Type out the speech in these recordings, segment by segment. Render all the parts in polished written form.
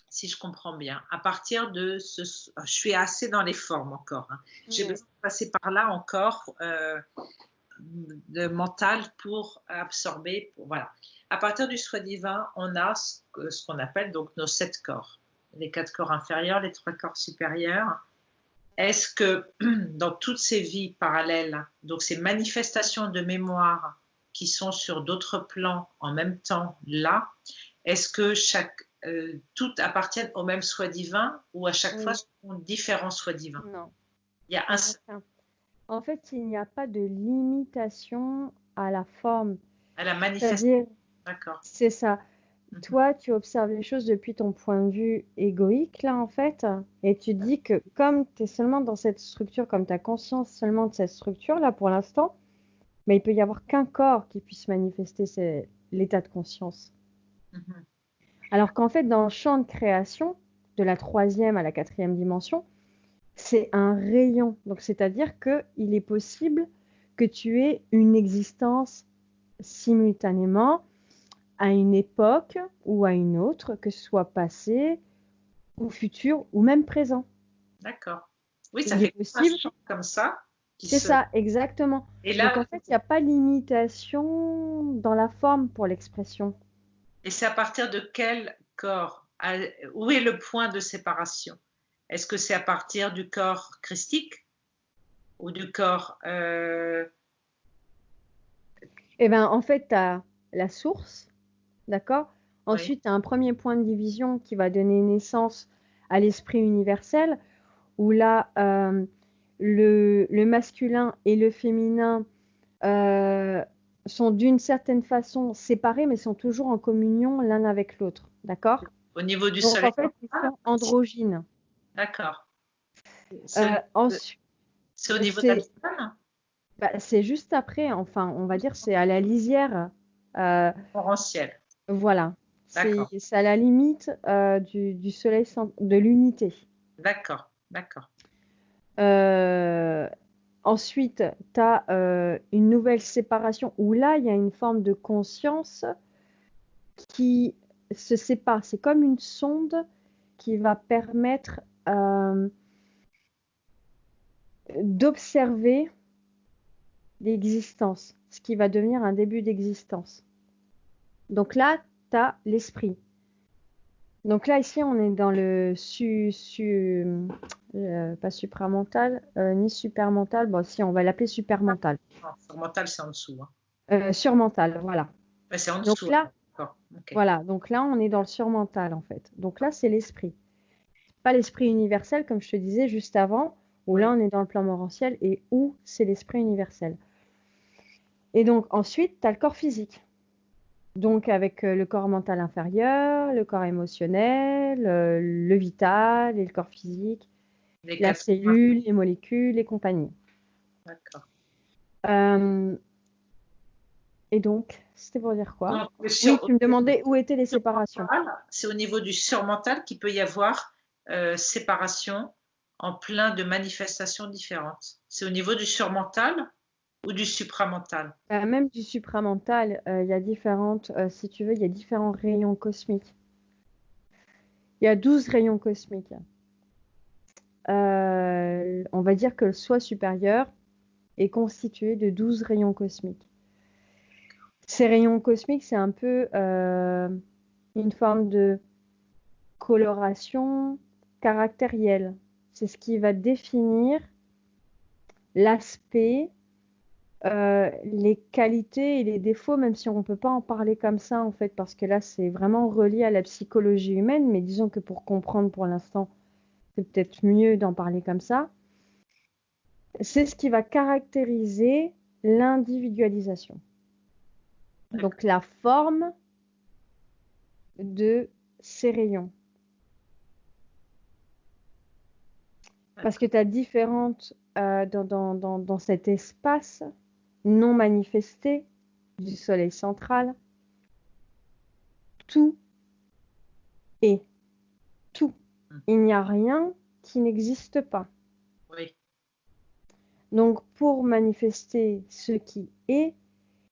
si je comprends bien, à partir de je suis assez dans les formes encore, hein. J'ai Mmh. besoin de passer par là encore, de mental pour absorber, voilà. À partir du soi divin, on a ce qu'on appelle donc nos 7 corps. Les 4 corps inférieurs, les 3 corps supérieurs. Est-ce que dans toutes ces vies parallèles, donc ces manifestations de mémoire qui sont sur d'autres plans en même temps là, est-ce que toutes appartiennent au même soi divin ou à chaque fois Oui, ce sont différents soi divins? non, Il y a un seul, aucun. En fait, il n'y a pas de limitation à la forme. à la manifestation, C'est-à-dire, d'accord. c'est ça. Mmh. Toi, tu observes les choses depuis ton point de vue égoïque, là, en fait, et tu dis que comme tu es seulement dans cette structure, comme tu as conscience seulement de cette structure-là pour l'instant, mais il peut y avoir qu'un corps qui puisse manifester l'état de conscience. Mmh. Alors qu'en fait, dans le champ de création, de la troisième à la quatrième dimension, c'est un rayon. Donc, c'est-à-dire qu'il est possible que tu aies une existence simultanément à une époque ou à une autre, que ce soit passé ou futur ou même présent. D'accord. Oui, ça Il est fait un possible, champ comme ça qui c'est se ça, exactement. et Donc là, en fait, il n'y a pas de limitation dans la forme pour l'expression. et c'est à partir de quel corps? Où est le point de séparation? Est-ce que c'est à partir du corps christique ou du corps, Et bien en fait, tu as la source, d'accord? oui, Ensuite, tu as un premier point de division qui va donner naissance à l'esprit universel, où là, le masculin et le féminin euh, sont d'une certaine façon séparés, mais sont toujours en communion l'un avec l'autre, d'accord? au niveau du Donc soleil en fait, ils central? sont androgynes. D'accord. C'est au niveau de Ensuite, c'est au niveau c'est d'Amsterdam? c'est juste après, enfin, on va dire, c'est à la lisière. euh, Torrentiel. voilà, D'accord, c'est à la limite du soleil, de l'unité. d'accord, d'accord. Euh, Ensuite, tu as une nouvelle séparation où là, il y a une forme de conscience qui se sépare. C'est comme une sonde qui va permettre d'observer l'existence, ce qui va devenir un début d'existence. Donc là, tu as l'esprit. Donc là, ici, on est dans le pas supramental, ni supermental. Bon, si, on va l'appeler supermental. Non, surmental, c'est en dessous, hein. Surmental, voilà. Ouais, c'est en Donc dessous, là, d'accord, OK. voilà. Donc là, on est dans le surmental, en fait. Donc là, c'est l'esprit. Pas l'esprit universel, comme je te disais juste avant, où là, Oui, on est dans le plan morantiel et où c'est l'esprit universel. Et donc, ensuite, tu as le corps physique. Donc, avec le corps mental inférieur, le corps émotionnel, le vital et le corps physique, les la 4 cellule, les molécules et compagnie. d'accord. Euh, et donc, c'était pour dire quoi? Donc le Oui, sur tu me demandais où étaient les séparations. surmental, c'est au niveau du surmental qu'il peut y avoir, séparation en plein de manifestations différentes. C'est au niveau du surmental ou du supramental? Même du supramental, il y a différentes, si tu veux, il y a différents rayons cosmiques. Il y a 12 rayons cosmiques. On va dire que le soi supérieur est constitué de 12 rayons cosmiques. Ces rayons cosmiques, c'est un peu une forme de coloration caractérielle. C'est ce qui va définir l'aspect, les qualités et les défauts, même si on ne peut pas en parler comme ça, en fait, parce que là, c'est vraiment relié à la psychologie humaine, mais disons que pour comprendre pour l'instant, c'est peut-être mieux d'en parler comme ça. C'est ce qui va caractériser l'individualisation. Donc la forme de ces rayons. Parce que tu as différentes, dans cet espace non manifesté du soleil central, tout est. Tout. Il n'y a rien qui n'existe pas. Oui, Donc pour manifester ce qui est,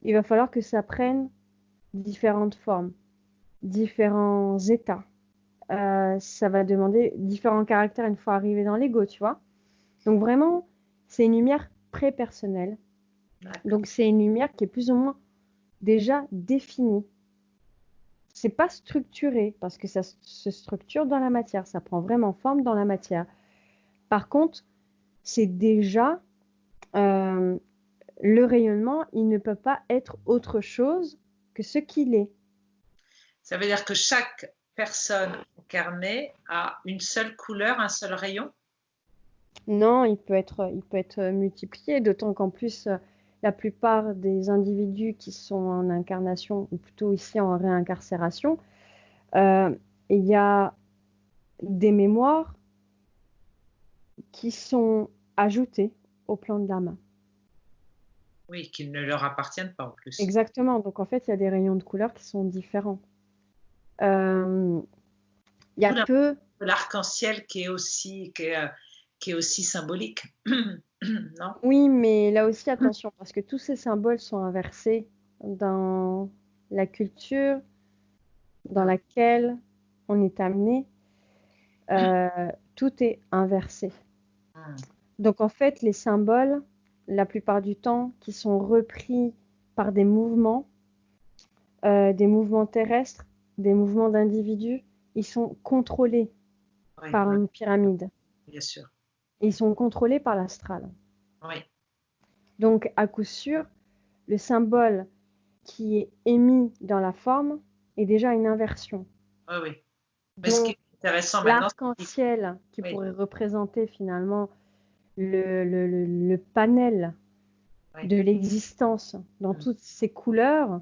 il va falloir que ça prenne différentes formes, différents états. ça va demander différents caractères une fois arrivé dans l'ego, tu vois. Donc vraiment, c'est une lumière pré-personnelle. Donc c'est une lumière qui est plus ou moins déjà définie. C'est pas structuré parce que ça se structure dans la matière, ça prend vraiment forme dans la matière. Par contre, c'est déjà le rayonnement, il ne peut pas être autre chose que ce qu'il est. Ça veut dire que chaque personne incarnée a une seule couleur, un seul rayon? Non, il peut être multiplié, d'autant qu'en plus, la plupart des individus qui sont en incarnation, ou plutôt ici en réincarcération, il y a des mémoires qui sont ajoutées au plan de l'âme. Oui, qui ne leur appartiennent pas en plus. Exactement. Donc en fait, il y a des rayons de couleurs qui sont différents. Il y a peu. L'arc-en-ciel qui est aussi symbolique, non? Oui, mais là aussi, attention, parce que tous ces symboles sont inversés dans la culture dans laquelle on est amené. Tout est inversé. Donc en fait, les symboles, la plupart du temps, qui sont repris par des mouvements terrestres, des mouvements d'individus, ils sont contrôlés par une pyramide. Bien sûr. Ils sont contrôlés par l'astral. Oui. Donc à coup sûr, le symbole qui est émis dans la forme est déjà une inversion. Oui, oui. Mais ce qui est intéressant maintenant, l'arc-en-ciel qui pourrait représenter finalement le panel de l'existence dans toutes ses couleurs,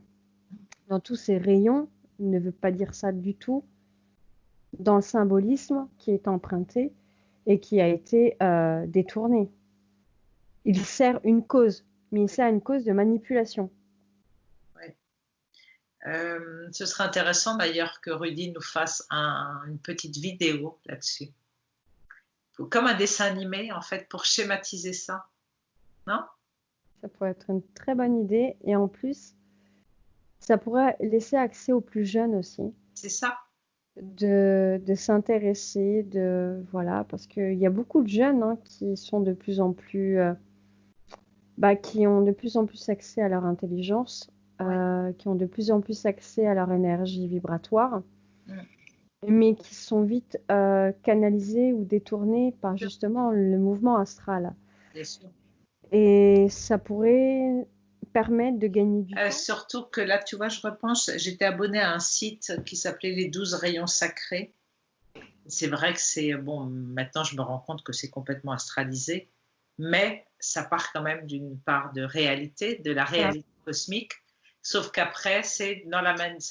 dans tous ses rayons, ne veut pas dire ça du tout, dans le symbolisme qui est emprunté et qui a été détourné. Il sert une cause, mais il sert une cause de manipulation. Ce serait intéressant d'ailleurs que Rudy nous fasse une petite vidéo là-dessus. Comme un dessin animé, en fait, pour schématiser ça. Non? Ça pourrait être une très bonne idée. Et en plus, ça pourrait laisser accès aux plus jeunes aussi. C'est ça. De s'intéresser, voilà, parce qu'il y a beaucoup de jeunes qui sont de plus en plus, qui ont de plus en plus accès à leur intelligence, qui ont de plus en plus accès à leur énergie vibratoire, mais qui sont vite canalisés ou détournés par justement le mouvement astral. Bien sûr. Et ça pourrait permettre de gagner du temps. Surtout que là, tu vois, je repense, j'étais abonnée à un site qui s'appelait Les 12 rayons sacrés. C'est vrai que c'est, bon, maintenant je me rends compte que c'est complètement astralisé, mais ça part quand même d'une part de réalité, de la réalité cosmique, sauf qu'après, ça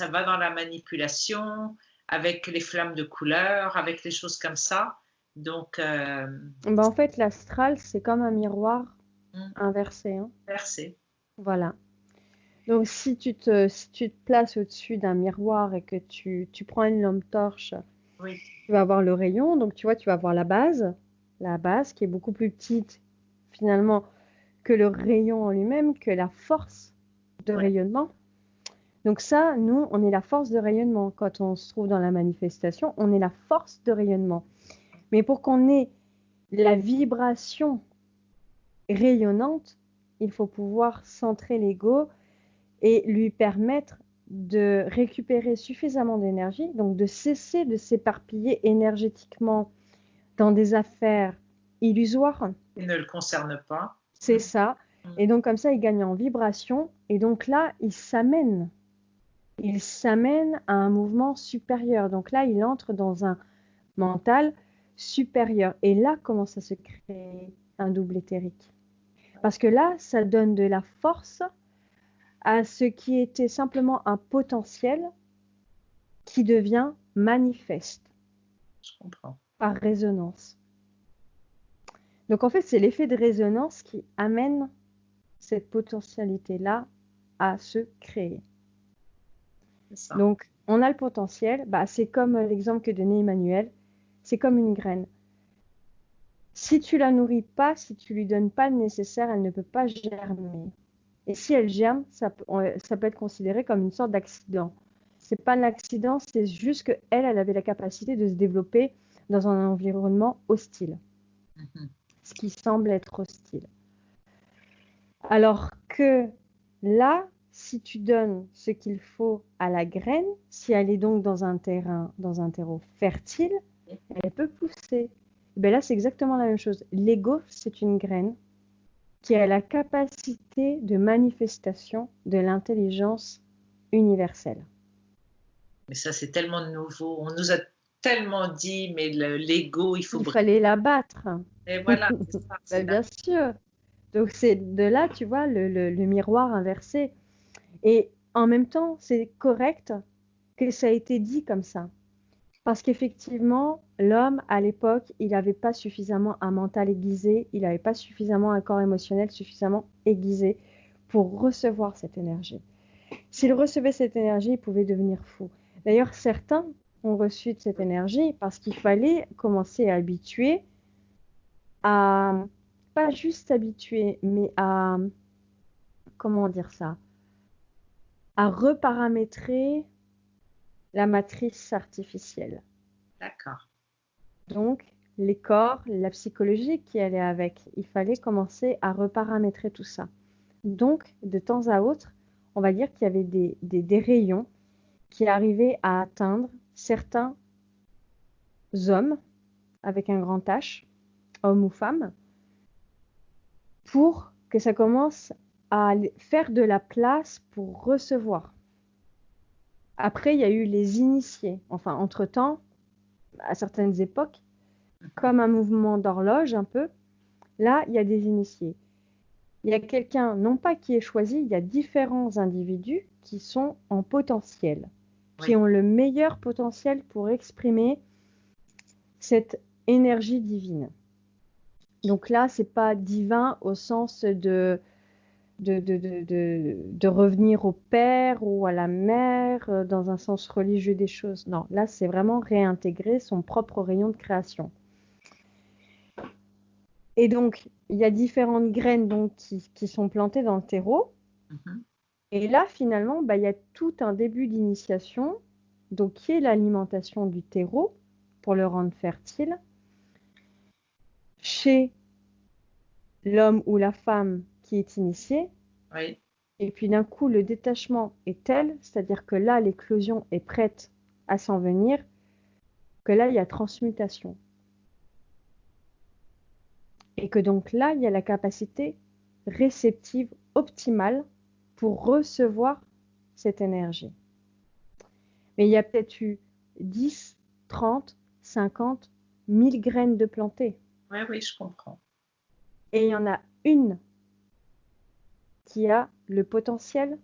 va dans la manipulation, avec les flammes de couleur, avec les choses comme ça. Donc, en fait, l'astral, c'est comme un miroir inversé. Inversé. Voilà. Donc, si tu te places au-dessus d'un miroir et que tu prends une lampe torche, tu vas avoir le rayon. Donc, tu vois, tu vas avoir la base qui est beaucoup plus petite finalement que le rayon en lui-même, que la force de rayonnement. Donc ça, nous, on est la force de rayonnement. Quand on se trouve dans la manifestation, on est la force de rayonnement. Mais pour qu'on ait la vibration rayonnante, il faut pouvoir centrer l'ego et lui permettre de récupérer suffisamment d'énergie, donc de cesser de s'éparpiller énergétiquement dans des affaires illusoires. Qui ne le concernent pas. C'est ça. Et donc comme ça, il gagne en vibration. Et donc là, il s'amène à un mouvement supérieur. Donc là, il entre dans un mental supérieur. Et là commence à se créer un double éthérique. Parce que là, ça donne de la force à ce qui était simplement un potentiel qui devient manifeste. Je comprends. Par résonance. Donc en fait, c'est l'effet de résonance qui amène cette potentialité-là à se créer. Donc on a le potentiel, c'est comme l'exemple que donnait Emmanuel, c'est comme une graine. Si tu la nourris pas, si tu lui donnes pas le nécessaire, elle ne peut pas germer. Et si elle germe, ça peut être considéré comme une sorte d'accident. c'est pas un accident, c'est juste qu'elle, elle avait la capacité de se développer dans un environnement hostile, ce qui semble être hostile. Alors que là, si tu donnes ce qu'il faut à la graine, si elle est donc dans un terreau fertile, elle peut pousser. Ben là, c'est exactement la même chose. L'ego, c'est une graine qui a la capacité de manifestation de l'intelligence universelle. Mais ça, c'est tellement nouveau. On nous a tellement dit, mais l'ego, il faut... Il fallait l'abattre. Et voilà, c'est ça. Ben, bien sûr. Donc c'est de là, tu vois, le miroir inversé. Et en même temps, c'est correct que ça a été dit comme ça. Parce qu'effectivement, l'homme, à l'époque, il n'avait pas suffisamment un mental aiguisé, il n'avait pas suffisamment un corps émotionnel suffisamment aiguisé pour recevoir cette énergie. S'il recevait cette énergie, il pouvait devenir fou. D'ailleurs, certains ont reçu de cette énergie parce qu'il fallait commencer à habituer à, pas juste habituer, mais à, comment dire ça, à reparamétrer la matrice artificielle. D'accord. Donc, les corps, la psychologie qui allait avec, il fallait commencer à reparamétrer tout ça. Donc, de temps à autre, on va dire qu'il y avait des rayons qui arrivaient à atteindre certains hommes, avec un grand H, hommes ou femmes, pour que ça commence à faire de la place pour recevoir. Après, il y a eu les initiés. Enfin, entre-temps, à certaines époques, comme un mouvement d'horloge un peu, là, il y a des initiés. Il y a quelqu'un, non pas qui est choisi, il y a différents individus qui sont en potentiel, qui ont le meilleur potentiel pour exprimer cette énergie divine. Donc là, c'est pas divin au sens de revenir au père ou à la mère dans un sens religieux des choses. Non, là, c'est vraiment réintégrer son propre rayon de création. Et donc, il y a différentes graines donc, qui sont plantées dans le terreau. Et là, finalement, il y a tout un début d'initiation, donc qui est l'alimentation du terreau pour le rendre fertile. Chez l'homme ou la femme qui est initié. Oui. Et puis d'un coup, le détachement est tel, c'est-à-dire que là, l'éclosion est prête à s'en venir, que là, il y a transmutation. Et que donc là, il y a la capacité réceptive optimale pour recevoir cette énergie. Mais il y a peut-être eu 10, 30, 50, 1000 graines de plantées. Oui, oui, je comprends. Et il y en a une qui a le potentiel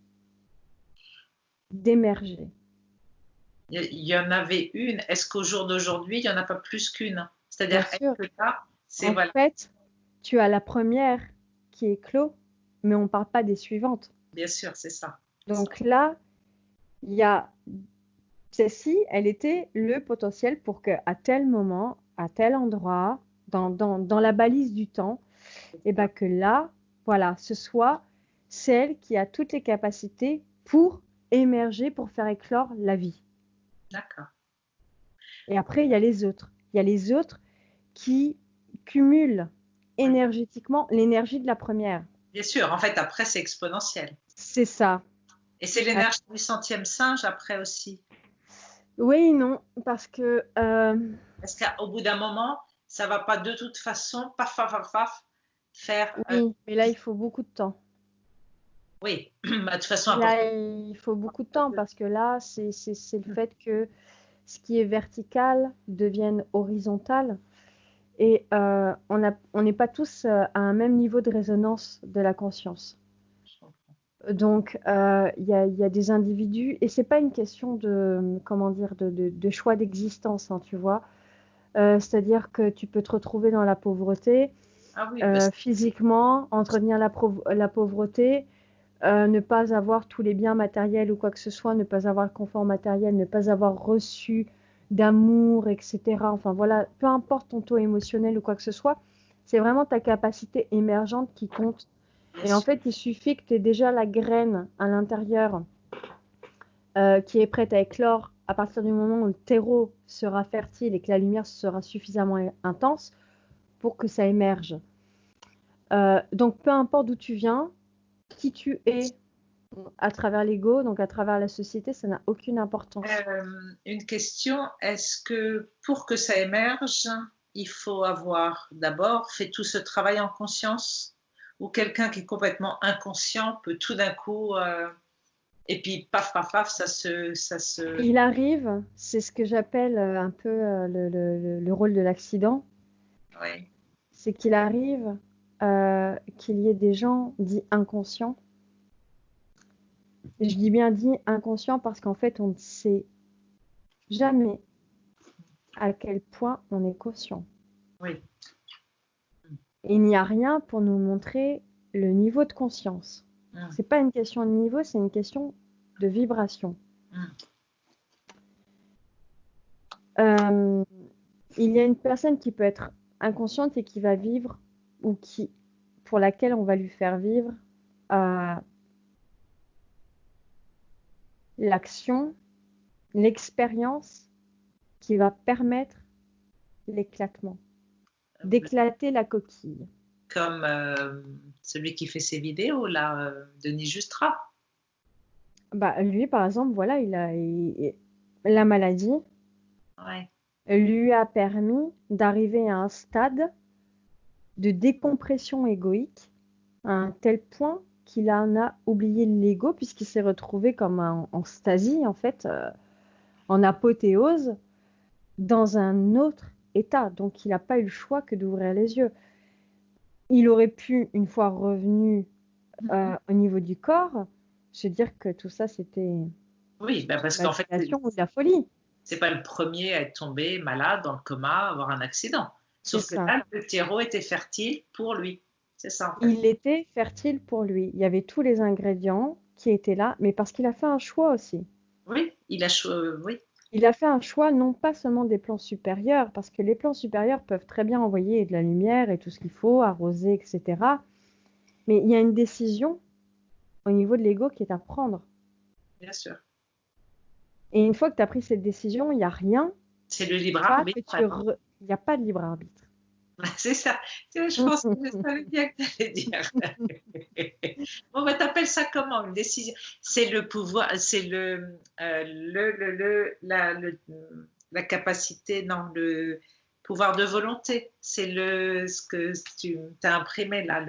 d'émerger. Il y en avait une. Est-ce qu'au jour d'aujourd'hui, il n'y en a pas plus qu'une? C'est-à-dire que là, c'est en fait, tu as la première qui est clos, mais on ne parle pas des suivantes. Bien sûr, c'est ça. Donc là, il y a celle-ci, elle était le potentiel pour qu'à tel moment, à tel endroit, dans la balise du temps, et ben que là, voilà, ce soit celle qui a toutes les capacités pour émerger, pour faire éclore la vie. D'accord. Et après, il y a les autres. Il y a les autres qui cumulent énergétiquement l'énergie de la première. Bien sûr, en fait, après, c'est exponentiel. C'est ça. Et c'est l'énergie du centième singe après aussi. Oui, non, parce que... Parce qu'au bout d'un moment, ça ne va pas de toute façon, paf, faire... Oui, mais là, il faut beaucoup de temps. Oui, de toute façon... Là, il faut beaucoup de temps parce que là, c'est le fait que ce qui est vertical devienne horizontal. Et on n'est pas tous à un même niveau de résonance de la conscience. Donc, il y a des individus, et c'est pas une question de, comment dire, de choix d'existence, hein, tu vois. C'est-à-dire que tu peux te retrouver dans la pauvreté, physiquement, entretenir la pauvreté, ne pas avoir tous les biens matériels ou quoi que ce soit, ne pas avoir le confort matériel, ne pas avoir reçu d'amour, etc. Enfin voilà, peu importe ton taux émotionnel ou quoi que ce soit, c'est vraiment ta capacité émergente qui compte. Et en fait, il suffit que tu aies déjà la graine à l'intérieur qui est prête à éclore à partir du moment où le terreau sera fertile et que la lumière sera suffisamment intense pour que ça émerge. Donc, peu importe d'où tu viens, qui tu es à travers l'ego, donc à travers la société, ça n'a aucune importance. Une question, est-ce que pour que ça émerge, il faut avoir d'abord fait tout ce travail en conscience, ou quelqu'un qui est complètement inconscient peut tout d'un coup, et puis paf, paf, paf, ça se... Il arrive, c'est ce que j'appelle un peu le rôle de l'accident, Oui, c'est qu'il arrive qu'il y ait des gens dits inconscients. Je dis bien dit inconscients parce qu'en fait, on ne sait jamais à quel point on est conscient. oui, Et il n'y a rien pour nous montrer le niveau de conscience. C'est pas une question de niveau, c'est une question de vibration. Il y a une personne qui peut être inconsciente et qui va vivre, ou qui, pour laquelle on va lui faire vivre l'action, l'expérience qui va permettre l'éclatement, d'éclater la coquille. comme celui qui fait ses vidéos, là, Denis Justra. Bah, lui, par exemple, voilà, la maladie Ouais. lui a permis d'arriver à un stade de décompression égoïque à un tel point qu'il en a oublié l'ego puisqu'il s'est retrouvé comme en stasie, en fait, en apothéose, dans un autre état. Donc, il n'a pas eu le choix que d'ouvrir les yeux. Il aurait pu, une fois revenu au niveau du corps, se dire que tout ça, c'était Oui, bah parce qu'en fait, ou de la folie. c'est pas le premier à être tombé malade, dans le coma, à avoir un accident. Sauf que ça. là, le terreau était fertile pour lui. C'est ça, en fait. Il était fertile pour lui. Il y avait tous les ingrédients qui étaient là, mais parce qu'il a fait un choix aussi. Oui, il a oui. Il a fait un choix non pas seulement des plans supérieurs, parce que les plans supérieurs peuvent très bien envoyer de la lumière et tout ce qu'il faut, arroser, etc. Mais il y a une décision au niveau de l'ego qui est à prendre. Bien sûr. Et une fois que tu as pris cette décision, il n'y a rien. C'est le libre arbitre. Il n'y a pas de libre arbitre. C'est ça. Je pense que je savais bien que tu allais dire. Bon, bah, t'appelles ça comment, une décision? C'est le pouvoir, c'est la capacité, non, le pouvoir de volonté. C'est ce que tu as imprimé là.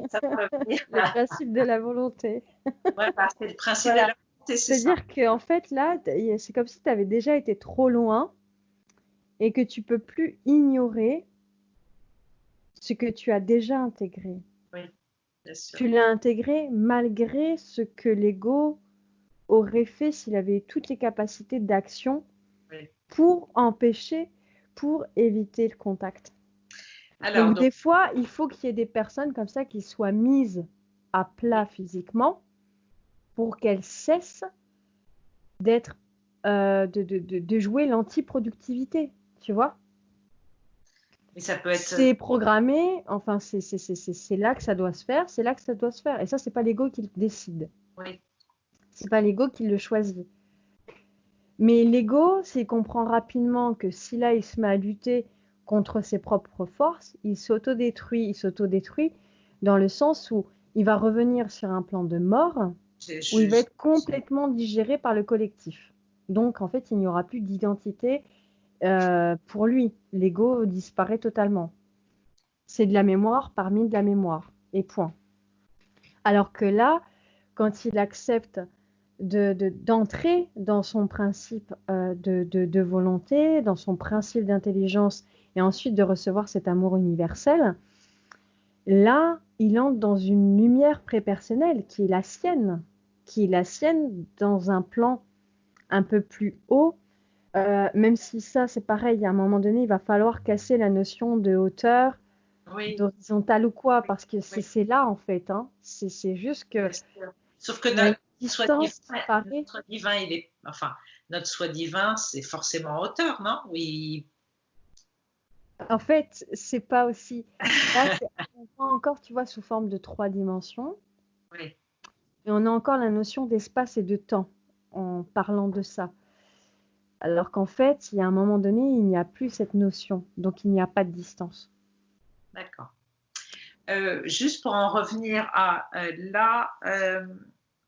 Ça va venir, Le là. principe de la volonté. Voilà, c'est le principe Voilà. de la volonté, c'est ça. C'est-à-dire qu'en fait, là, c'est comme si tu avais déjà été trop loin et que tu peux plus ignorer ce que tu as déjà intégré. Oui, bien sûr. Tu l'as intégré malgré ce que l'ego aurait fait s'il avait eu toutes les capacités d'action pour empêcher, pour éviter le contact. Donc, des fois, il faut qu'il y ait des personnes comme ça qui soient mises à plat physiquement pour qu'elles cessent d'être, de jouer l'antiproductivité, tu vois. Mais ça peut être... C'est programmé, enfin, c'est là que ça doit se faire, c'est là que ça doit se faire. Et ça, c'est pas l'ego qui le décide. Oui. C'est pas l'ego qui le choisit. Mais l'ego, s'il comprend rapidement que si là, il se met à lutter contre ses propres forces, il s'autodétruit dans le sens où il va revenir sur un plan de mort, où il va être complètement digéré par le collectif. Donc, en fait, il n'y aura plus d'identité pour lui. L'ego disparaît totalement. C'est de la mémoire parmi de la mémoire, et point. Alors que là, quand il accepte d'entrer dans son principe de volonté, dans son principe d'intelligence, et ensuite de recevoir cet amour universel, là, il entre dans une lumière prépersonnelle qui est la sienne dans un plan un peu plus haut, même si ça, c'est pareil, à un moment donné, il va falloir casser la notion de hauteur, d'horizontale ou quoi, parce que c'est là, en fait. Hein. C'est juste que... Sauf que notre divin, il est... Enfin, notre soi divin, c'est forcément hauteur, non? Oui. En fait, c'est pas aussi... Là, on voit encore, tu vois, sous forme de 3 dimensions. Oui. Et on a encore la notion d'espace et de temps. en parlant de ça. Alors qu'en fait, il y a un moment donné, il n'y a plus cette notion, donc il n'y a pas de distance. D'accord. Juste pour en revenir à là,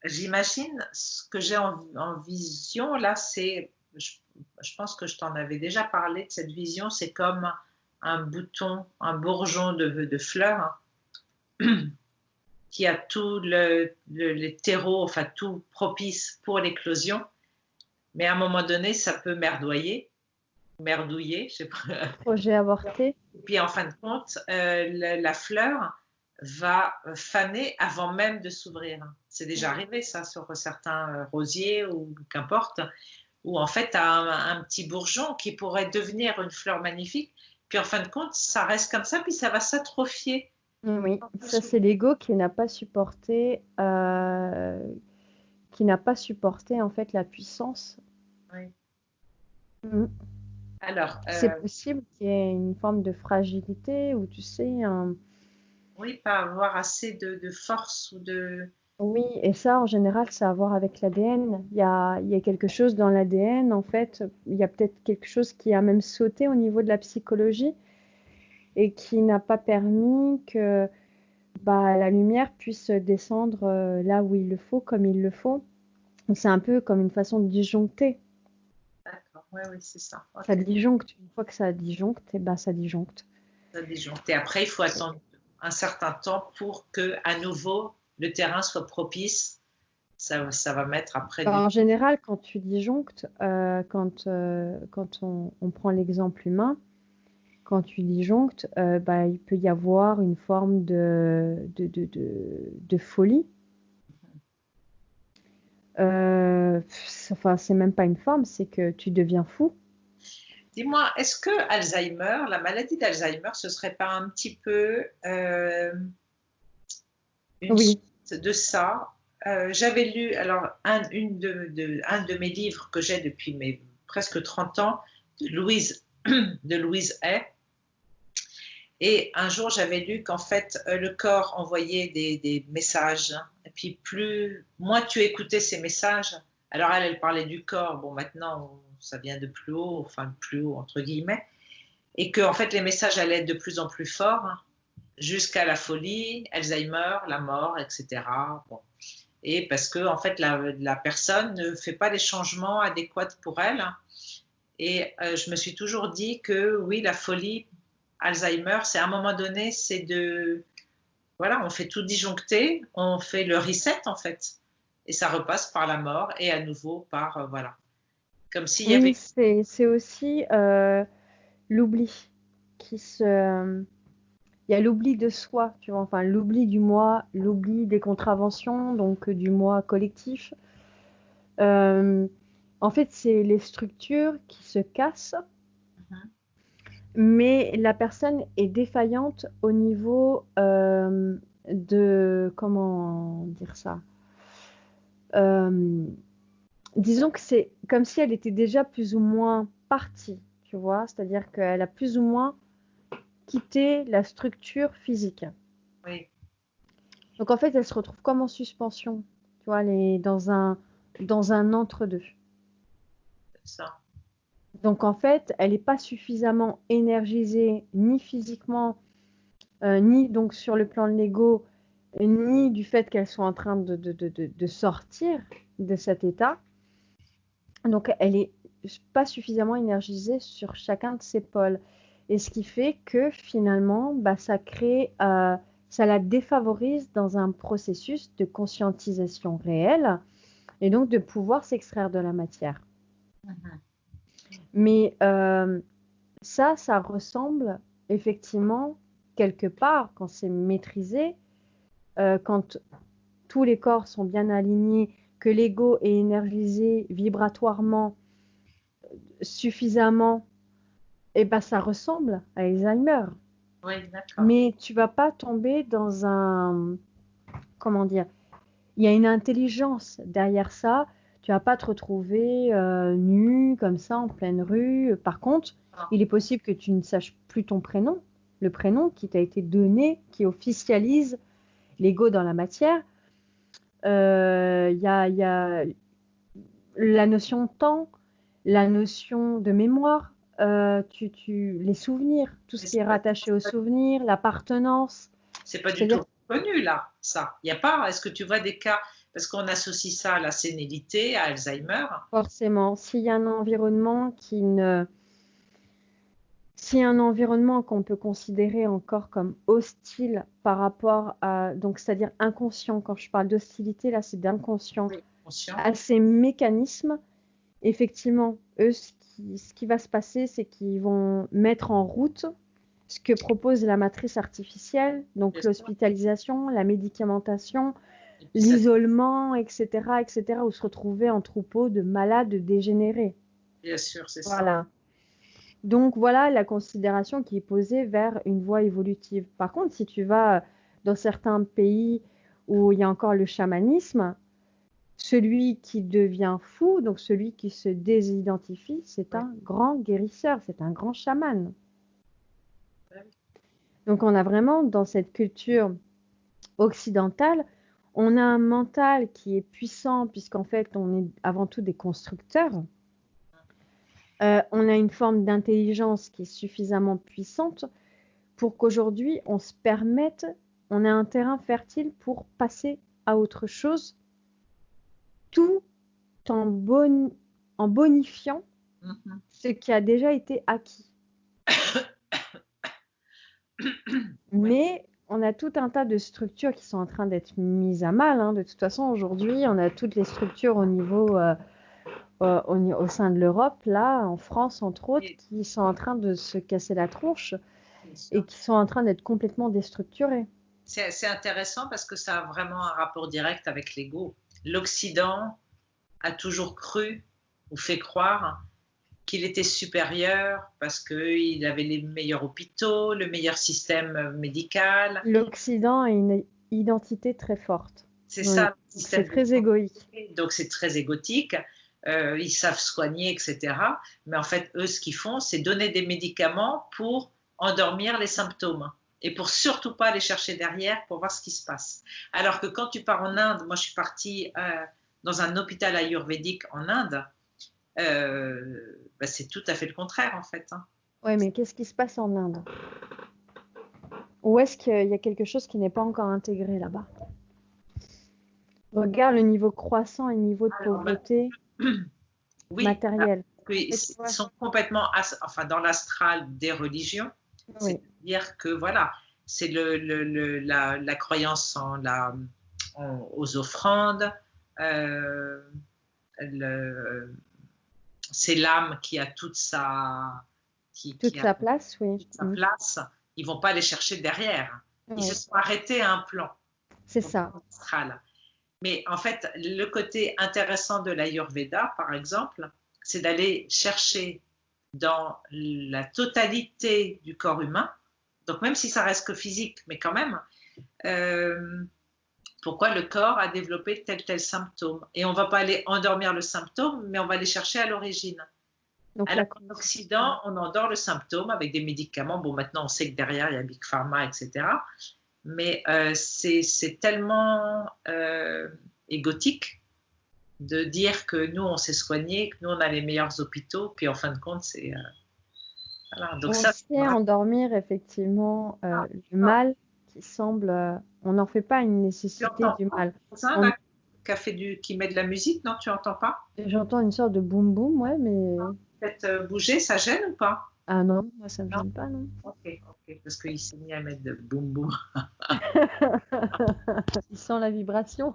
j'imagine ce que j'ai en vision, là, je pense que je t'en avais déjà parlé de cette vision, c'est comme un bouton, un bourgeon de fleurs hein, qui a tout les terreaux, enfin tout propice pour l'éclosion, mais à un moment donné, ça peut merdouiller, je sais pas. Projet avorté. Puis en fin de compte, la fleur va faner avant même de s'ouvrir. C'est déjà arrivé ça sur certains rosiers ou qu'importe, où en fait tu as un petit bourgeon qui pourrait devenir une fleur magnifique, puis en fin de compte ça reste comme ça, puis ça va s'atrophier. Oui, ça c'est l'ego qui n'a pas supporté, en fait la puissance. Oui. Mm. Alors, C'est possible qu'il y ait une forme de fragilité ou tu sais, oui, pas avoir assez de force ou de... oui, et ça en général ça a à voir avec l'ADN. Il y a quelque chose dans l'ADN en fait, il y a peut-être quelque chose qui a même sauté au niveau de la psychologie et qui n'a pas permis que la lumière puisse descendre là où il le faut, comme il le faut. C'est un peu comme une façon de disjoncter. D'accord, oui, oui, c'est ça. Ça Ok, disjoncte. Une fois que ça disjoncte, et ben ça disjoncte. ça disjoncte. Et après, il faut attendre un certain temps pour que, à nouveau, le terrain soit propice. Ça va mettre après du... En général, quand tu disjonctes, quand on prend l'exemple humain, quand tu disjonctes, il peut y avoir une forme de folie. Enfin, c'est même pas une forme, c'est que tu deviens fou. Dis-moi, est-ce que Alzheimer, la maladie d'Alzheimer, ce serait pas un petit peu une Oui. suite de ça? J'avais lu alors un de mes livres que j'ai depuis mes presque 30 ans, de Louise Hay. Et un jour, j'avais lu qu'en fait, le corps envoyait des messages. Et puis, moins tu écoutais ces messages, alors elle parlait du corps. Bon, maintenant, ça vient de plus haut, enfin, plus haut, entre guillemets. Et que, en fait, les messages allaient être de plus en plus forts, hein, jusqu'à la folie, Alzheimer, la mort, etc. Bon. Et parce que, en fait, la personne ne fait pas les changements adéquats pour elle. Et je me suis toujours dit que oui, la folie, Alzheimer, c'est à un moment donné, c'est de... Voilà, on fait tout disjoncter, on fait le reset en fait. Et ça repasse par la mort et à nouveau par... voilà. Comme s'il y Oui, avait... c'est aussi l'oubli qui se... Il y a l'oubli de soi, tu vois, enfin l'oubli du moi, l'oubli des contraventions, donc du moi collectif. Euh, En fait, c'est les structures qui se cassent, mais la personne est défaillante au niveau de... Comment dire ça? Euh, Disons que c'est comme si elle était déjà plus ou moins partie, tu vois, c'est-à-dire qu'elle a plus ou moins quitté la structure physique. Oui, Donc en fait, elle se retrouve comme en suspension, tu vois, elle est dans un entre-deux. c'est ça. Donc en fait, elle n'est pas suffisamment énergisée ni physiquement, ni donc sur le plan de l'ego, ni du fait qu'elle soit en train de sortir de cet état. Donc elle n'est pas suffisamment énergisée sur chacun de ses pôles. Et ce qui fait que finalement, ça crée, ça la défavorise dans un processus de conscientisation réelle et donc de pouvoir s'extraire de la matière. Mais ça ressemble effectivement quelque part, quand c'est maîtrisé, quand tous les corps sont bien alignés, que l'ego est énergisé vibratoirement suffisamment, et ça ressemble à Alzheimer. Oui, d'accord. Mais tu vas pas tomber dans un, comment dire, il y a une intelligence derrière ça. Tu vas pas te retrouver nu comme ça en pleine rue. Par contre, il est possible que tu ne saches plus ton prénom, le prénom qui t'a été donné, qui officialise l'ego dans la matière. Il y a la notion de temps, la notion de mémoire, les souvenirs, tout ce Mais qui est c'est pas, rattaché aux souvenirs, l'appartenance. c'est pas du C'est-à-dire tout connu, là, ça. Il n'y a pas, est-ce que tu vois des cas, parce qu'on associe ça à la sénilité, à Alzheimer. forcément, s'il y a un environnement s'il y a un environnement qu'on peut considérer encore comme hostile par rapport à, donc c'est-à-dire inconscient, quand je parle d'hostilité, là c'est d'inconscient, Oui, conscient. à ces mécanismes, effectivement, eux, ce qui va se passer, c'est qu'ils vont mettre en route ce que propose la matrice artificielle, donc Bien sûr. l'hospitalisation, la médicamentation, Et puis ça, l'isolement, etc., ou se retrouver en troupeau de malades dégénérés. bien sûr, c'est ça. Voilà. Donc voilà la considération qui est posée vers une voie évolutive. Par contre, si tu vas dans certains pays où il y a encore le chamanisme, celui qui devient fou, donc celui qui se désidentifie, c'est Oui. un grand guérisseur, c'est un grand chaman. Oui. Donc on a vraiment dans cette culture occidentale, on a un mental qui est puissant puisqu'en fait on est avant tout des constructeurs. On a une forme d'intelligence qui est suffisamment puissante pour qu'aujourd'hui on se permette, on a un terrain fertile pour passer à autre chose, tout en bonifiant Mhm. ce qui a déjà été acquis. Oui. Mais on a tout un tas de structures qui sont en train d'être mises à mal, hein. De toute façon, aujourd'hui, on a toutes les structures au niveau, au sein de l'Europe, là, en France, entre autres, Et- qui sont en train de se casser la tronche bien sûr. et qui sont en train d'être complètement déstructurées. C'est intéressant parce que ça a vraiment un rapport direct avec l'ego. L'Occident a toujours cru ou fait croire qu'il était supérieur parce qu'il avait les meilleurs hôpitaux, le meilleur système médical. L'Occident a une identité très forte. C'est Oui, ça, le c'est système de très égoïque. santé. Donc c'est très égotique. Ils savent soigner, etc. Mais en fait, eux, ce qu'ils font, c'est donner des médicaments pour endormir les symptômes et pour surtout pas aller chercher derrière pour voir ce qui se passe. Alors que quand tu pars en Inde, moi je suis partie dans un hôpital ayurvédique en Inde, bah, c'est tout à fait le contraire en fait. Hein. Oui, mais qu'est-ce qui se passe en Inde? Où est-ce qu'il y a quelque chose qui n'est pas encore intégré là-bas? Regarde le niveau croissant et le niveau de Alors, bah, pauvreté oui, matérielle. ils Et tu vois, sont complètement enfin, dans l'astral des religions, oui, c'est-à-dire que voilà, c'est la croyance aux offrandes, euh, c'est l'âme qui a toute qui a sa place, oui. toute sa place, ils ne vont pas aller chercher derrière. Ils se Oui, sont arrêtés à un plan c'est ça. astral. Mais en fait, le côté intéressant de l'Ayurveda, par exemple, c'est d'aller chercher dans la totalité du corps humain, donc même si ça reste que physique, mais quand même, euh, pourquoi le corps a développé tel symptôme. Et on ne va pas aller endormir le symptôme, mais on va aller chercher à l'origine. Donc Alors la qu'en conscience. Occident, on endort le symptôme avec des médicaments. Bon, maintenant, on sait que derrière, il y a Big Pharma, etc. Mais c'est tellement égotique de dire que nous, on s'est soigné, que nous, on a les meilleurs hôpitaux, puis en fin de compte, c'est... voilà. Donc On ça, c'est sait vraiment... endormir effectivement Ah, le mal qui semble. On n'en fait pas une tu nécessité entends du pas mal. ça, On- là, qui met de la musique, non, tu entends pas? J'entends une sorte de boum boum, ouais, mais. Peut-être bouger, ça gêne ou pas? Ah non, moi ça me Non? gêne pas, non. Ok, parce qu'il s'est mis à mettre de boum boum. Il sent la vibration.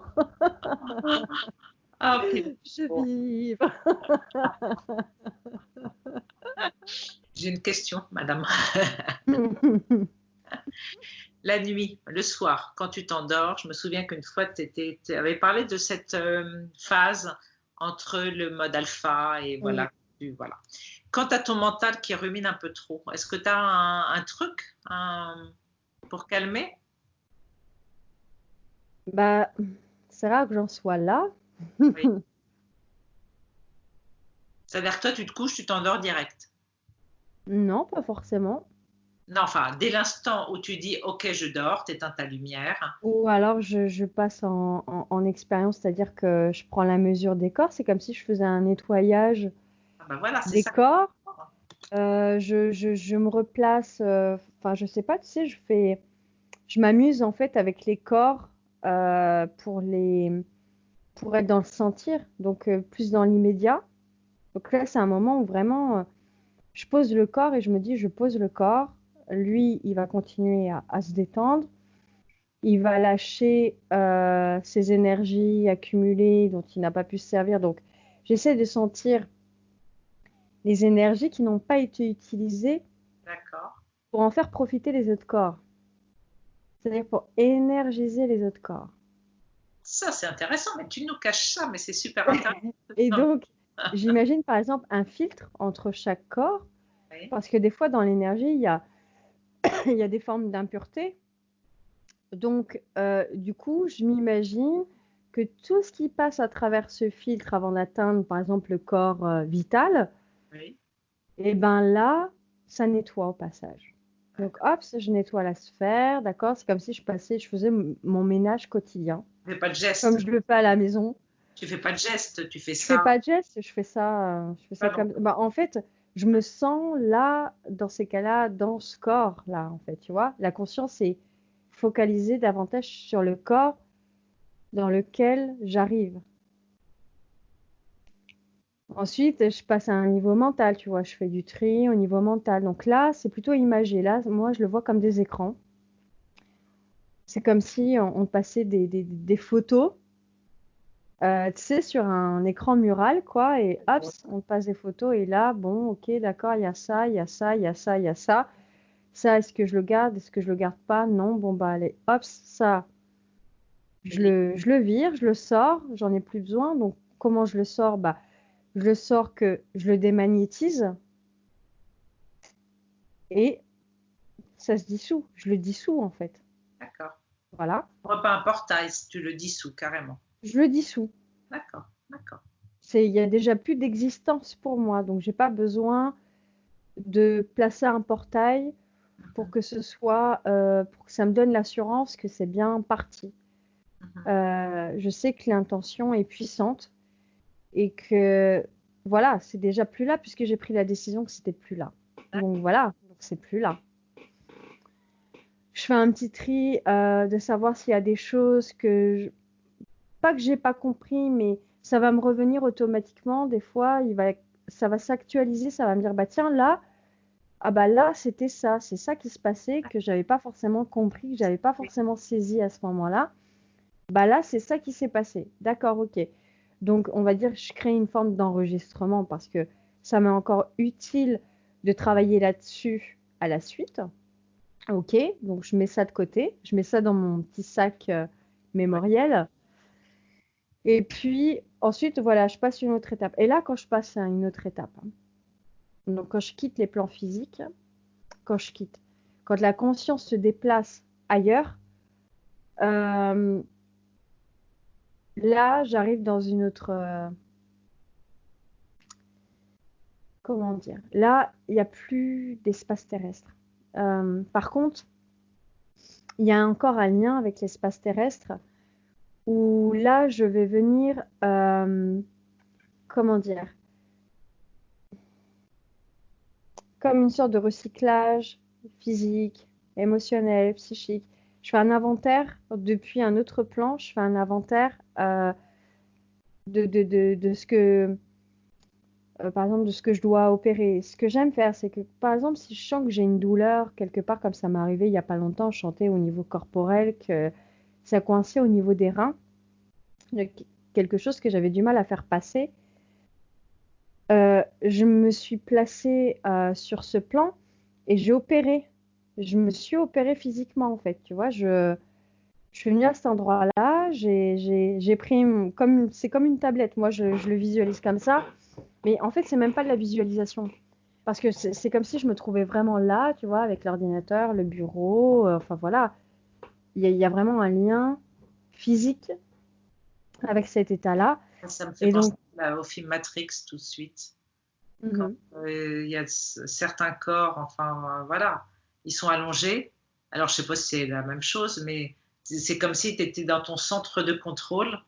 Ah, ok. Je Bon, vibre. j'ai une question, madame. La nuit, le soir, quand tu t'endors, je me souviens qu'une fois, tu avais parlé de cette phase entre le mode alpha et Oui. voilà. Voilà. Quand tu as ton mental qui rumine un peu trop, est-ce que tu as un truc pour calmer? Bah, c'est rare que j'en sois là. Oui. C'est-à-dire que toi, tu te couches, tu t'endors direct. Non, pas forcément. Non, enfin, dès l'instant où tu dis OK, je dors, tu éteins ta lumière. Ou alors je passe en expérience, c'est-à-dire que je prends la mesure des corps. C'est comme si je faisais un nettoyage Ah ben voilà, c'est des ça. corps. Je me replace, enfin, je sais pas, tu sais, je m'amuse en fait avec les corps pour pour être dans le sentir, donc plus dans l'immédiat. Donc là, c'est un moment où vraiment je pose le corps et je me dis, je pose le corps. Lui, il va continuer à se détendre. Il va lâcher ses énergies accumulées dont il n'a pas pu se servir. Donc, j'essaie de sentir les énergies qui n'ont pas été utilisées D'accord. pour en faire profiter les autres corps. C'est-à-dire pour énergiser les autres corps. Ça, c'est intéressant, mais tu nous caches ça, mais c'est super intéressant. Et donc, j'imagine par exemple un filtre entre chaque corps, Oui, parce que des fois dans l'énergie, il y a des formes d'impureté. Donc, du coup, je m'imagine que tout ce qui passe à travers ce filtre avant d'atteindre, par exemple, le corps vital, oui, et ben là, ça nettoie au passage. Donc, d'accord. hop, je nettoie la sphère, d'accord? C'est comme si je faisais mon ménage quotidien, Tu fais pas de comme geste. je le fais à la maison. Tu fais pas de geste, tu fais Je fais ça. pas de geste, je fais Ah ça non. comme, bah, en fait, je me sens là, dans ces cas-là, dans ce corps-là, en fait, tu vois. La conscience est focalisée davantage sur le corps dans lequel j'arrive. Ensuite, je passe à un niveau mental, tu vois, je fais du tri au niveau mental. Donc là, c'est plutôt imagé. Là, moi, je le vois comme des écrans. C'est comme si on passait des photos, tu sais, sur un écran mural, quoi, et hop, on te passe des photos, et là, bon, ok, d'accord, il y a ça, il y a ça, il y a ça, il y a ça. Ça, est-ce que je le garde? Est-ce que je le garde pas? Non, bon, bah, allez, hop, ça, je le vire, je le sors, j'en ai plus besoin. Donc, comment je le sors? Bah, je le sors que je le démagnétise et ça se dissout. Je le dissous, en fait. D'accord. Voilà. On voit pas un portail si tu le dissous carrément. Je le dissous. D'accord, d'accord. Il y a déjà plus d'existence pour moi, donc j'ai pas besoin de placer un portail pour que ce soit, pour que ça me donne l'assurance que c'est bien parti. Mhm. Je sais que l'intention est puissante et que voilà, c'est déjà plus là puisque j'ai pris la décision que c'était plus là. Donc voilà, donc c'est plus là. Je fais un petit tri de savoir s'il y a des choses pas que j'ai pas compris, mais ça va me revenir automatiquement. Des fois, ça va s'actualiser, ça va me dire bah tiens là, ah bah là c'était ça, c'est ça qui se passait que j'avais pas forcément compris, que j'avais pas forcément saisi à ce moment-là. Bah là c'est ça qui s'est passé. D'accord, ok. Donc on va dire que je crée une forme d'enregistrement parce que ça m'est encore utile de travailler là-dessus à la suite. Ok, donc je mets ça de côté, je mets ça dans mon petit sac Ouais. mémoriel. Et puis ensuite, voilà, je passe une autre étape. Et là, quand je passe à une autre étape, hein, donc quand je quitte les plans physiques, quand je quitte, quand la conscience se déplace ailleurs, euh, là, j'arrive dans une autre, comment dire, là, il n'y a plus d'espace terrestre. Par contre, il y a encore un lien avec l'espace terrestre où là, je vais venir, comment dire, comme une sorte de recyclage physique, émotionnel, psychique. Je fais un inventaire depuis un autre plan, je fais un inventaire de ce que, par exemple, de ce que je dois opérer. Ce que j'aime faire, c'est que, par exemple, si je sens que j'ai une douleur quelque part, comme ça m'est arrivé il n'y a pas longtemps, je sentais au niveau corporel que ça coinçait au niveau des reins, quelque chose que j'avais du mal à faire passer. Je me suis placée sur ce plan et j'ai opéré. Je me suis opérée physiquement, en fait. Tu vois, je suis venue à cet endroit-là, j'ai pris, c'est comme une tablette. Moi, je le visualise comme ça. Mais en fait, c'est même pas de la visualisation. Parce que c'est comme si je me trouvais vraiment là, tu vois, avec l'ordinateur, le bureau. Enfin, voilà. Il y a vraiment un lien physique avec cet état-là. Ça me fait Et penser donc, au film Matrix tout de suite. Quand mhm, il y a certains corps, enfin voilà, ils sont allongés. Alors, je ne sais pas si c'est la même chose, mais c'est comme si tu étais dans ton centre de contrôle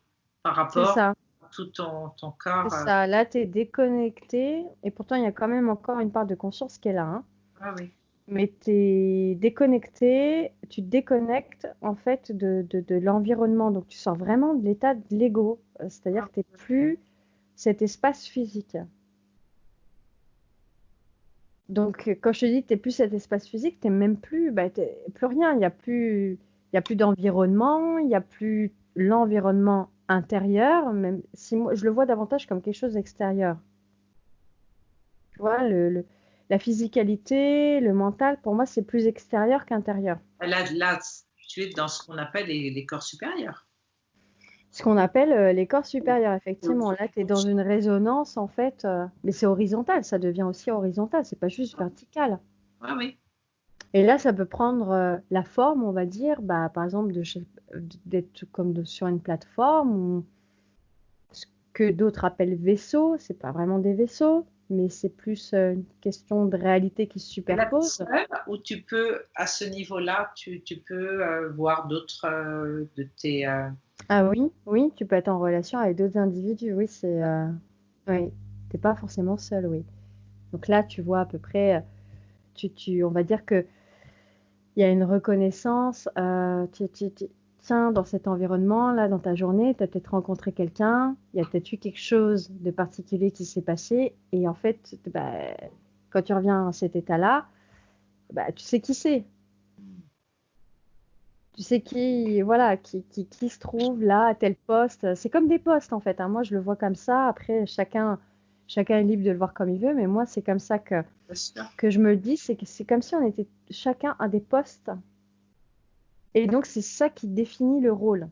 par C'est rapport ça, à tout ton c'est corps. ça. Là, tu es déconnecté et pourtant, il y a quand même encore une part de conscience qui est là, hein. Ah oui, Mais tu es déconnecté, tu te déconnectes en fait de l'environnement. Donc, tu sors vraiment de l'état de l'ego. C'est-à-dire ah, que tu n'es plus cet espace physique. Donc, quand je te dis que tu n'es plus cet espace physique, tu n'es même plus, bah, plus rien. Il y a plus d'environnement, il n'y a plus l'environnement intérieur, même si moi, je le vois davantage comme quelque chose d'extérieur. Tu vois, la physicalité, le mental, pour moi, c'est plus extérieur qu'intérieur. là, tu es dans ce qu'on appelle les corps supérieurs. Ce qu'on appelle les corps supérieurs, effectivement. Là, tu es dans une résonance, en fait, mais c'est horizontal, ça devient aussi horizontal, c'est pas juste vertical. Ah oui, Et là, ça peut prendre la forme, on va dire, bah, par exemple, d'être sur une plateforme, ou ce que d'autres appellent vaisseau. C'est pas vraiment des vaisseaux, mais c'est plus une question de réalité qui se et là, tu es superpose. seul ou tu peux, à ce niveau-là, tu peux voir d'autres de tes... Ah oui, oui, tu peux être en relation avec d'autres individus, oui, oui, t'es pas forcément seul, oui. Donc là, tu vois à peu près, on va dire que il y a une reconnaissance, tiens, dans cet environnement, là, dans ta journée, tu as peut-être rencontré quelqu'un, il y a peut-être eu quelque chose de particulier qui s'est passé, et en fait, bah, quand tu reviens à cet état-là, bah, tu sais qui c'est. Tu sais qui, voilà, qui se trouve là, à tel poste. C'est comme des postes, en fait, hein. Moi, je le vois comme ça. Après, chacun est libre de le voir comme il veut, mais moi, c'est comme ça Bien sûr. que je me le dis, c'est que c'est comme si on était chacun à des postes. Et donc, c'est ça qui définit le rôle.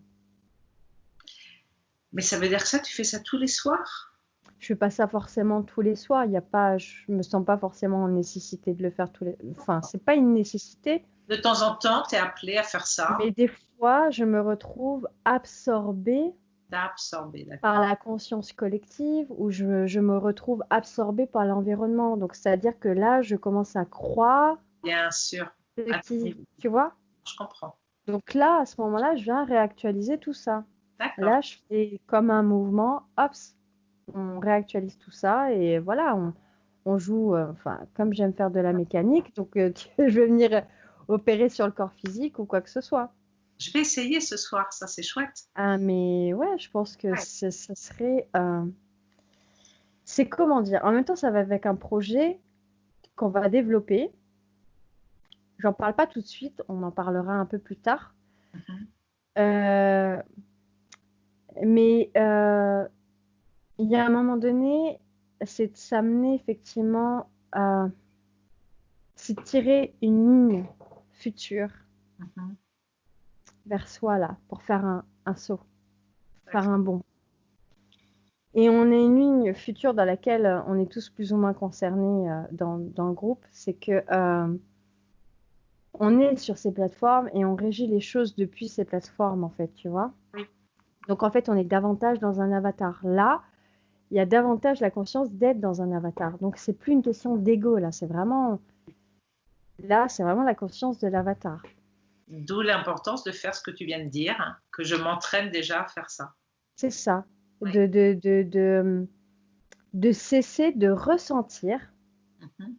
Mais ça veut dire que ça, tu fais ça tous les soirs? Je fais pas ça forcément tous les soirs. Il y a pas, je me sens pas forcément en nécessité de le faire Enfin, c'est pas une nécessité, De temps en temps, tu es appelé à faire ça, mais des fois, je me retrouve absorbée tu as absorbé, par d'accord. la conscience collective ou je me retrouve absorbée par l'environnement. Donc, c'est-à-dire que là, je commence à croire Bien sûr, ce à ton qui, niveau, tu vois? je comprends. Donc là, à ce moment-là, je viens réactualiser tout ça. D'accord. Là, je fais comme un mouvement, hop, on réactualise tout ça et voilà, on joue, enfin, comme j'aime faire de la mécanique, donc je vais venir opérer sur le corps physique ou quoi que ce soit. Je vais essayer ce soir, ça c'est chouette. Ah, mais ouais, je pense que Ouais. ça serait. C'est comment dire? En même temps, ça va avec un projet qu'on va développer. J'en parle pas tout de suite, on en parlera un peu plus tard. Mhm. Euh, mais il y a un moment donné, c'est de s'amener effectivement à c'est de tirer une ligne future Mhm. vers soi là, pour faire un saut, faire D'accord. un bond. Et on est une ligne future dans laquelle on est tous plus ou moins concernés dans le groupe. C'est que on est sur ces plateformes et on régit les choses depuis ces plateformes, en fait, tu vois. Oui. Donc, en fait, on est davantage dans un avatar. Là, il y a davantage la conscience d'être dans un avatar. Donc, c'est plus une question d'ego, là, c'est vraiment la conscience de l'avatar. D'où l'importance de faire ce que tu viens de dire, hein, que je m'entraîne déjà à faire ça. C'est ça, Oui. de cesser de ressentir Mhm.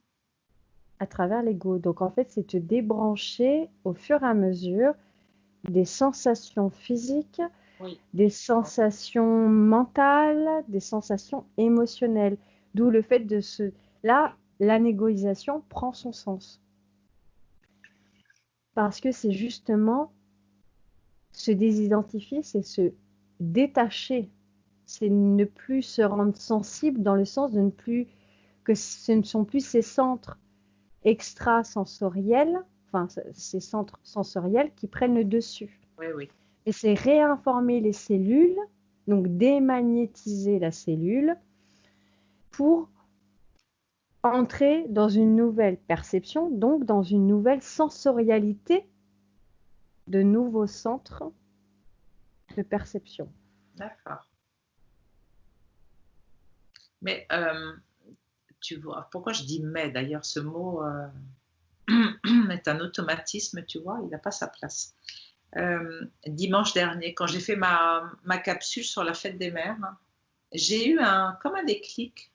à travers l'ego. Donc, en fait, c'est te débrancher au fur et à mesure des sensations physiques, Oui. des sensations mentales, des sensations émotionnelles. D'où le fait de se... Là, l'anégoïsation prend son sens. Parce que c'est justement se désidentifier, c'est se détacher. C'est ne plus se rendre sensible dans le sens de ne plus... que ce ne sont plus ces centres extrasensoriels, enfin ces centres sensoriels qui prennent le dessus. Oui, oui. Et c'est réinformer les cellules, donc démagnétiser la cellule pour entrer dans une nouvelle perception, donc dans une nouvelle sensorialité de nouveaux centres de perception. D'accord. Mais tu vois, pourquoi je dis mais d'ailleurs ce mot est un automatisme, tu vois, il n'a pas sa place. Dimanche dernier, quand j'ai fait ma capsule sur la fête des mères, j'ai eu comme un déclic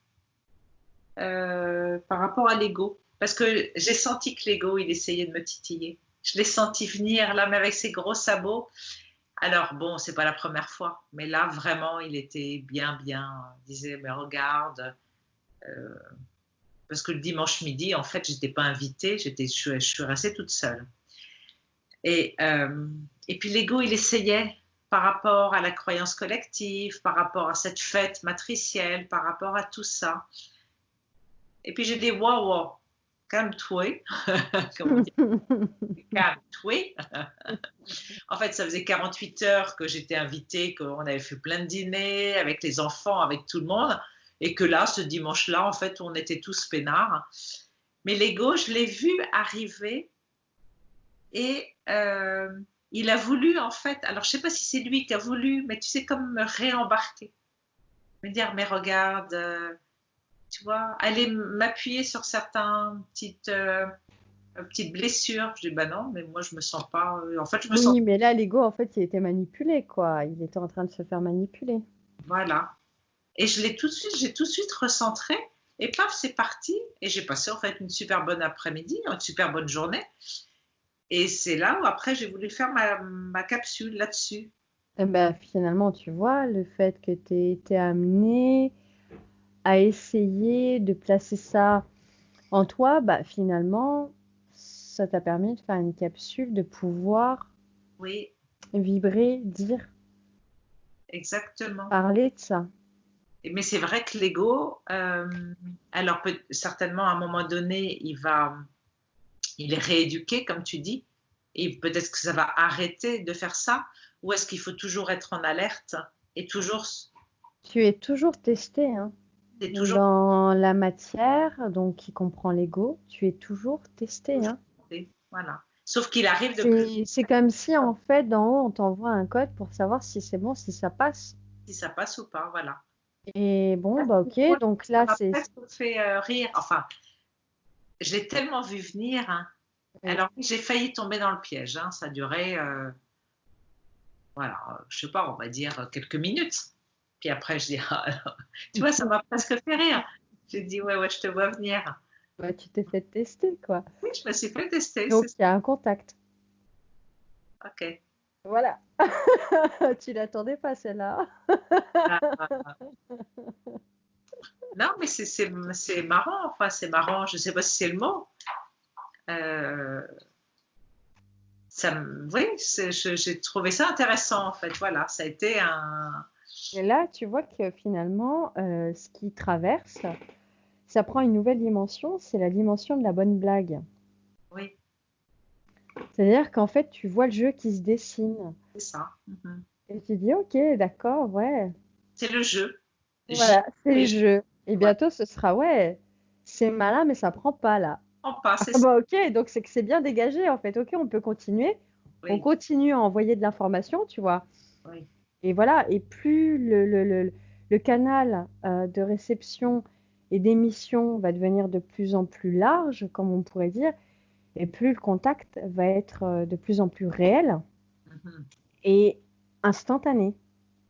par rapport à l'ego. Parce que j'ai senti que l'ego, il essayait de me titiller. Je l'ai senti venir là, mais avec ses gros sabots. Alors bon, c'est pas la première fois, mais là vraiment, il était bien. Il disait, mais regarde, parce que le dimanche midi, en fait, j'étais pas invitée, je suis restée toute seule. Et puis l'ego, il essayait par rapport à la croyance collective, par rapport à cette fête matricielle, par rapport à tout ça. Et puis j'ai dit, wow, calme-toi, comme on dit, calme-toi. En fait, ça faisait 48 heures que j'étais invitée, qu'on avait fait plein de dîners avec les enfants, avec tout le monde, et que là, ce dimanche-là, en fait, on était tous peinards. Mais l'ego, je l'ai vu arriver et il a voulu, en fait, alors je ne sais pas si c'est lui qui a voulu, mais tu sais, comme me réembarquer, me dire, mais regarde, tu vois, aller m'appuyer sur certaines petites blessures. Je dis, bah non, mais moi, je me sens pas. En fait, je me sens. Oui, mais là, l'ego, en fait, il était manipulé, quoi. Il était en train de se faire manipuler. Voilà. Et j'ai tout de suite recentré. Et paf, c'est parti. Et j'ai passé en fait une super bonne après-midi, une super bonne journée. Et c'est là où après j'ai voulu faire ma capsule là-dessus. Eh ben, finalement, tu vois, le fait que tu aies été amené à essayer de placer ça en toi, bah, finalement, ça t'a permis de faire une capsule, de pouvoir Oui, vibrer, dire, exactement. parler de ça. Mais c'est vrai que l'ego, alors certainement à un moment donné, il est rééduqué, comme tu dis, et peut-être que ça va arrêter de faire ça, ou est-ce qu'il faut toujours être en alerte et toujours, Tu es toujours testé, hein. c'est toujours, Dans la matière, donc qui comprend l'ego, tu es toujours testé, hein. voilà. Sauf qu'il arrive de plus C'est comme si, en fait, d'en haut, on t'envoie un code pour savoir si c'est bon, si ça passe. si ça passe ou pas, voilà. Et bon, bah ok, donc Ça là, m'a c'est... presque fait rire. Enfin, je l'ai tellement vu venir, hein. Oui. Alors, j'ai failli tomber dans le piège, hein. Ça durait, voilà, je sais pas, on va dire quelques minutes. Puis après, je dis, ah, tu vois, ça m'a presque fait rire. J'ai dit, ouais, je te vois venir. Bah, tu t'es fait tester, quoi. Oui, je me suis fait tester, Donc, c'est ça. il y a un contact. Ok. Voilà. Tu l'attendais pas, celle-là. Ah, non, mais c'est marrant. Enfin, c'est marrant. Je sais pas si c'est le mot. Euh, oui, j'ai trouvé ça intéressant, en fait. Voilà, ça a été un. Et là, tu vois que finalement, ce qui traverse, ça prend une nouvelle dimension, c'est la dimension de la bonne blague. Oui, C'est-à-dire qu'en fait, tu vois le jeu qui se dessine. c'est ça. Mhm. Et tu dis, ok, d'accord, ouais. C'est le jeu. Voilà, c'est le Oui, jeu. Et voilà. bientôt, ce sera, ouais, c'est malin, mais ça prend pas là. On passe, Ah c'est ça. bah ok, donc c'est que c'est bien dégagé en fait. Ok, on peut continuer. On Oui, continue à envoyer de l'information, tu vois. oui. Et voilà, et plus le canal de réception et d'émission va devenir de plus en plus large, comme on pourrait dire, et plus le contact va être de plus en plus réel Mhm. et instantané.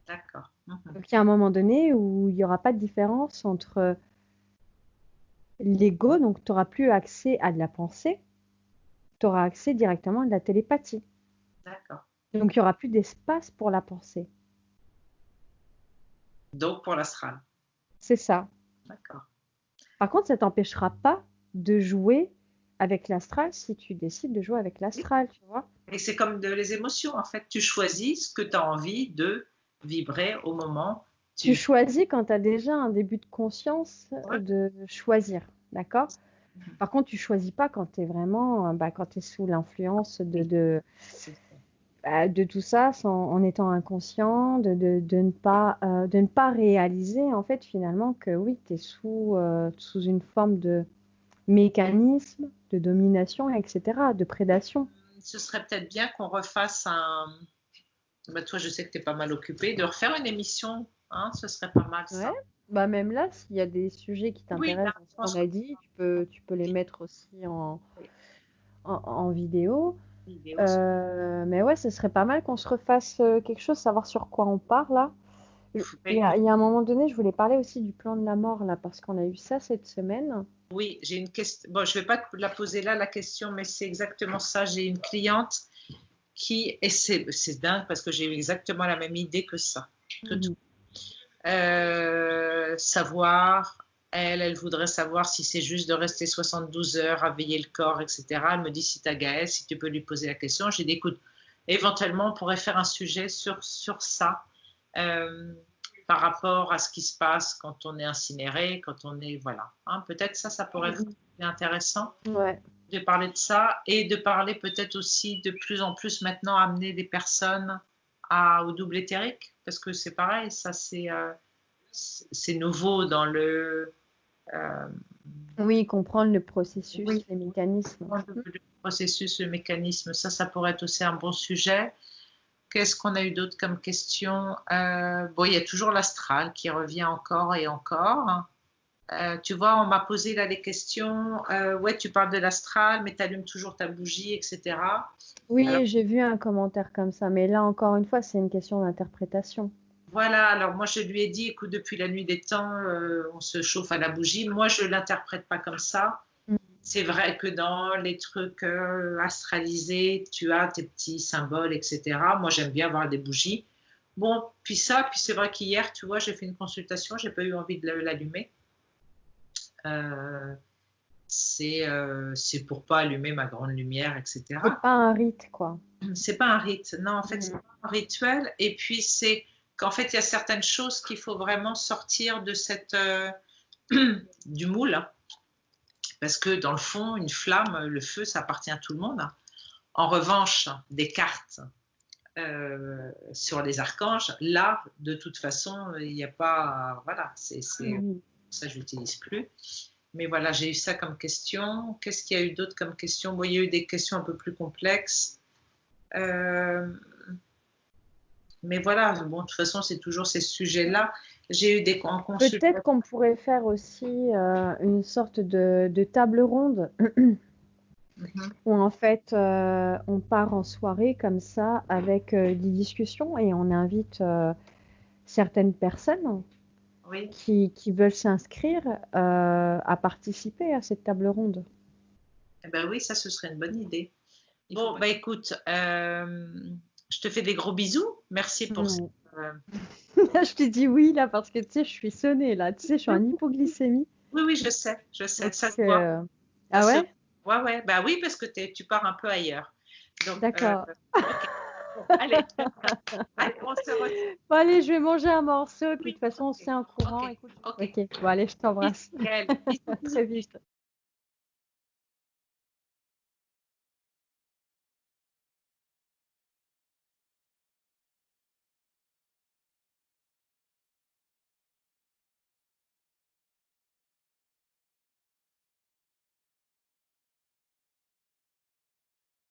D'accord. Mhm. Donc il y a un moment donné où il n'y aura pas de différence entre l'ego, donc tu n'auras plus accès à de la pensée, tu auras accès directement à de la télépathie. D'accord. Donc il n'y aura plus d'espace pour la pensée. Donc, pour l'astral. C'est ça. D'accord. Par contre, ça t'empêchera pas de jouer avec l'astral si tu décides de jouer avec Oui. l'astral, tu vois. Et c'est comme les émotions, en fait. Tu choisis ce que tu as envie de vibrer au moment. Tu Tu. choisis quand tu as déjà un début de conscience Ouais. de choisir, d'accord? Mhm. Par contre, tu choisis pas quand tu es vraiment, quand tu es sous l'influence Oui, c'est ça. de tout ça, en étant inconscient, de ne pas réaliser, en fait, finalement, que oui, tu es sous une forme de mécanisme de domination, etc., de prédation. Ce serait peut-être bien qu'on refasse un. Bah, toi, je sais que tu es pas mal occupé. De refaire une émission, hein, ce serait pas mal Ouais. ça. Bah même là, s'il y a des sujets qui Oui, là, t'intéressent dans je ce pense qu'on que a dit, tu peux les mettre aussi oui. en vidéo. vidéo. Mais ouais, ce serait pas mal qu'on se refasse quelque chose, savoir sur quoi on part là. Bah, Il écoute, y a un moment donné, je voulais parler aussi du plan de la mort là, parce qu'on a eu ça cette semaine. oui, j'ai une question. Bon, je ne vais pas te la poser là, la question, mais c'est exactement ça. J'ai une cliente et c'est dingue parce que j'ai eu exactement la même idée que ça. Que tout. Savoir, elle voudrait savoir si c'est juste de rester 72 heures à veiller le corps, etc. Elle me dit si tu as Gaël, si tu peux lui poser la question. J'ai dit écoute, éventuellement, on pourrait faire un sujet sur ça. Par rapport à ce qui se passe quand on est incinéré, quand on est, voilà. Hein, peut-être ça pourrait être intéressant de parler de ça et de parler peut-être aussi de plus en plus maintenant amener des personnes au double éthérique, parce que c'est pareil, ça c'est nouveau dans le... Oui, comprendre le processus, les mécanismes. Le processus, le mécanisme, ça pourrait être aussi un bon sujet. Qu'est-ce qu'on a eu d'autre comme question? Bon, il y a toujours l'astral qui revient encore et encore. Tu vois, on m'a posé là des questions. Ouais, tu parles de l'astral, mais tu allumes toujours ta bougie, etc. Oui, Alors, j'ai vu un commentaire comme ça, mais là encore une fois, c'est une question d'interprétation. voilà, alors moi je lui ai dit, écoute, depuis la nuit des temps, on se chauffe à la bougie. Moi, je ne l'interprète pas comme ça. C'est vrai que dans les trucs astralisés, tu as tes petits symboles, etc. Moi, j'aime bien avoir des bougies. Bon, puis c'est vrai qu'hier, tu vois, j'ai fait une consultation, j'ai pas eu envie de l'allumer. C'est pour pas allumer ma grande lumière, etc. C'est pas un rite, quoi. C'est pas un rite, non, en fait, c'est pas un rituel. Et puis, c'est qu'en fait, il y a certaines choses qu'il faut vraiment sortir de du moule. Parce que dans le fond, une flamme, le feu, ça appartient à tout le monde. En revanche, des cartes sur les archanges, là, de toute façon, il n'y a pas. Voilà, ça, je l'utilise plus. Mais voilà, j'ai eu ça comme question. Qu'est-ce qu'il y a eu d'autre comme question? Bon, il y a eu des questions un peu plus complexes. Mais voilà, bon, de toute façon, c'est toujours ces sujets-là. J'ai eu des consultations. Peut-être qu'on pourrait faire aussi une sorte de table ronde où en fait on part en soirée comme ça avec des discussions et on invite certaines personnes qui veulent s'inscrire à participer à cette table ronde. Eh ben oui, ça, ce serait une bonne idée. Bon, bah écoute, je te fais des gros bisous. Merci pour ça. Je te dis oui là parce que tu sais, je suis sonnée là. Tu sais, je suis en hypoglycémie. Oui, je sais. Ça se voit. Ah ouais? Ouais. Bah oui, parce que tu pars un peu ailleurs. D'accord. Okay. Bon, allez, on se retrouve. Bon, allez, je vais manger un morceau, puis de toute façon, on se tient au courant. Ok. Ok, bon, allez, je t'embrasse. Nickel. À très vite.